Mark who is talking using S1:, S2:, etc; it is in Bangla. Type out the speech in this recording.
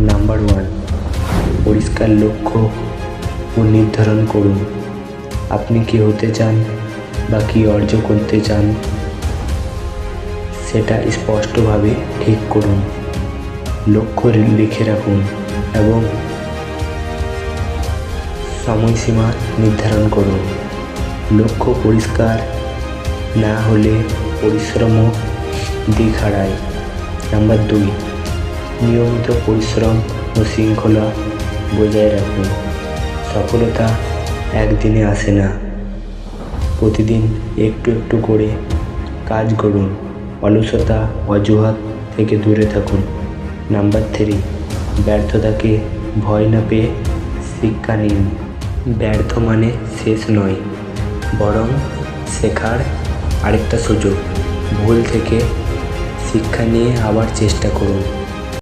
S1: নাম্বার 1, পরিষ্কার লক্ষ্য ও নির্ধারণ করুন। আপনি কি হতে চান বা কি অর্জন করতে চান সেটা স্পষ্টভাবে ঠিক করুন। লক্ষ্য লিখে রাখুন এবং সময়সীমা নির্ধারণ করুন। লক্ষ্য পরিষ্কার না হলে পরিশ্রমও দিক হারায়। নাম্বার 2, নিয়মিত পরিশ্রম ও শৃঙ্খলা বজায় রাখুন। সফলতা একদিনে আসে না, প্রতিদিন একটু একটু করে কাজ করুন। অলসতা অজুহাত থেকে দূরে থাকুন। নাম্বার 3, ব্যর্থতাকে ভয় না পেয়ে শিক্ষা নিন। ব্যর্থ মানে শেষ নয়, বরং শেখার আরেকটা সুযোগ। ভুল থেকে শিক্ষা নিয়ে আবার চেষ্টা করুন।